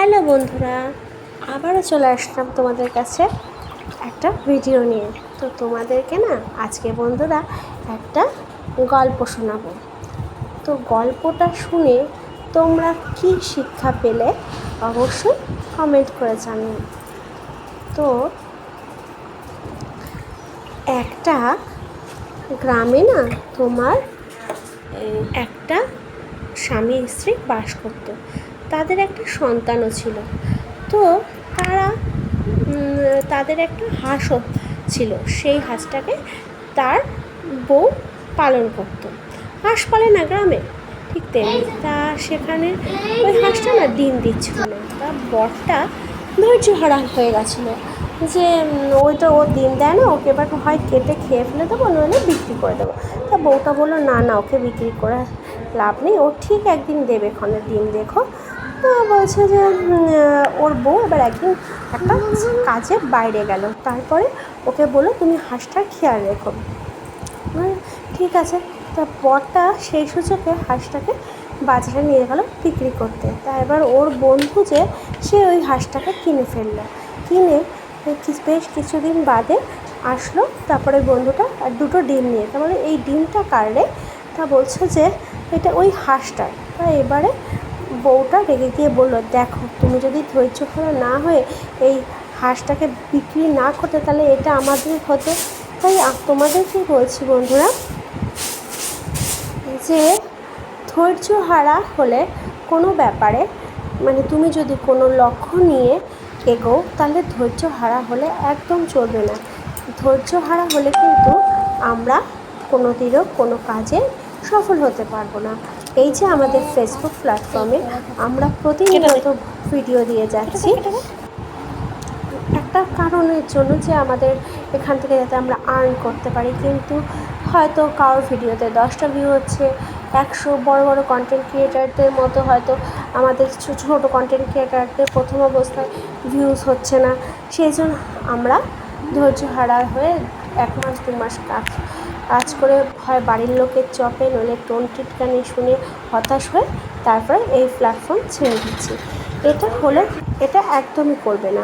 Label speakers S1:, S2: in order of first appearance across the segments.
S1: Hello বন্ধুরা, আবারও চলে আসলাম তোমাদের কাছে একটা ভিডিও নিয়ে। তো তোমাদেরকে না আজকে বন্ধুরা একটা গল্প শোনাবো। তো গল্পটা শুনে তোমরা কি শিক্ষা পেলে অবশ্যই কমেন্ট করে জানিও। তো একটা গ্রামে না তোমার একটা স্বামী স্ত্রী বাস করতো। তাদের একটা সন্তানও ছিল। তো তাদের একটা হাঁসও ছিল। সেই হাঁসটাকে তার বউ পালন করতো। হাঁস পালে না গ্রামে, ঠিক তেমনি তা সেখানে ওই হাঁসটা না ডিম দিচ্ছিল না। তা বরটা ধৈর্য হারা হয়ে গেছিলো যে ওইটা ও ডিম দেয় না, ওকে এবার হয় কেটে খেয়ে ফেলে দেবো, নইলে বিক্রি করে দেবো। তা বউটা বললো না না, ওকে বিক্রি করে লাভ নেই, ও ঠিক একদিন দেবে ক্ষণে ডিম, দেখো। বলছে যে ওর বউ এবার একদিন একটা কাজে বাইরে গেল, তারপরে ওকে বললো তুমি হাঁসটার খেয়াল রেখো। ঠিক আছে। তা বরটা সেই সুযোগে হাঁসটাকে বাজারে নিয়ে গেল বিক্রি করতে। তা এবার ওর বন্ধু যে সে ওই হাঁসটাকে কিনে ফেললো। কিনে বেশ কিছুদিন বাদে আসলো, তারপরে বন্ধুটা আর দুটো ডিম নিয়ে, তারপরে এই ডিমটা কাটলে তা বলছে যে এটা ওই হাঁসটার। তা এবারে বউটা রেগে গিয়ে বললো, দেখো তুমি যদি ধৈর্য ধরে না হয়ে এই হাঁসটাকে বিক্রি না করতে, তাহলে এটা আমাদের হতো। তাই তোমাদেরকে বলছি বন্ধুরা, যে ধৈর্য হারা হলে কোনো ব্যাপারে, মানে তুমি যদি কোনো লক্ষ্য নিয়ে এগোও, তাহলে ধৈর্য হারা হলে একদম চলবে না। ধৈর্য হারা হলে কিন্তু আমরা কোনোদিনও কোনো কাজে সফল হতে পারবো না। এই যে আমাদের ফেসবুক প্ল্যাটফর্মে আমরা প্রতিনিয়ত ভিডিও দিয়ে যাচ্ছি একটা কারণের জন্য, যে আমাদের এখান থেকে যাতে আমরা আর্ন করতে পারি। কিন্তু হয়তো কারোর ভিডিওতে 10টা ভিউ হচ্ছে, 100 বড় বড় কন্টেন্ট ক্রিয়েটারদের মতো হয়তো আমাদের ছোটো কন্টেন্ট ক্রিয়েটারদের প্রথম অবস্থায় ভিউজ হচ্ছে না। সেই জন্য আমরা ধৈর্য হারা হয়ে 1 মাস 2 মাস কাজ করে হয় বাড়ির লোকের চপে, নইলে টোন টিটকানি শুনে হতাশ হয়ে তারপরে এই প্ল্যাটফর্ম ছেড়ে দিচ্ছি। এটা একদমই করবে না।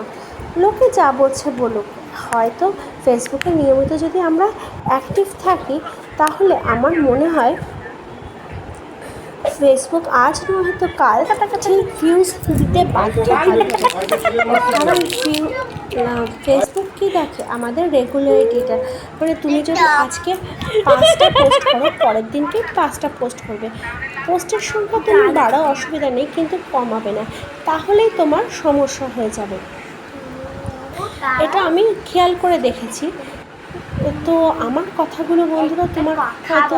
S1: লোকে যা বলছে বলুক, হয়তো ফেসবুকে নিয়মিত যদি আমরা অ্যাক্টিভ থাকি, তাহলে আমার মনে হয় ফেসবুক আজ না হয়তো কাল ঠিক ভিউজ দিতে বাধ্য থাকবে। কারণ ফেসবুক কী দেখে, আমাদের রেগুলারিটিটা। মানে তুমি যদি আজকে 5টা পোস্ট করো, পরের দিনকে 5টা পোস্ট করবে। পোস্টের সংখ্যা তুমি বাড়াও, অসুবিধা নেই, কিন্তু কমাবে না, তাহলেই তোমার সমস্যা হয়ে যাবে। এটা আমি খেয়াল করে দেখেছি। তো আমার কথাগুলো বন্ধুরা তোমার হয়তো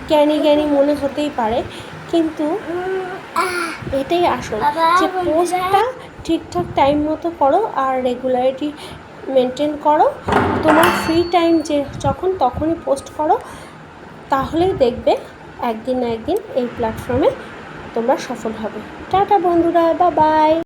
S1: জ্ঞানী মনে হতেই পারে, কিন্তু এটাই আসল, যে পোস্টটা ঠিকঠাক টাইম মতো করো আর রেগুলারিটি মেনটেন করো। তোমার ফ্রি টাইম যে যখন তখনই পোস্ট করো, তাহলেই দেখবে একদিন না একদিন এই প্ল্যাটফর্মে তোমরা সফল হবে। টাটা বন্ধুরা, বাই বাই।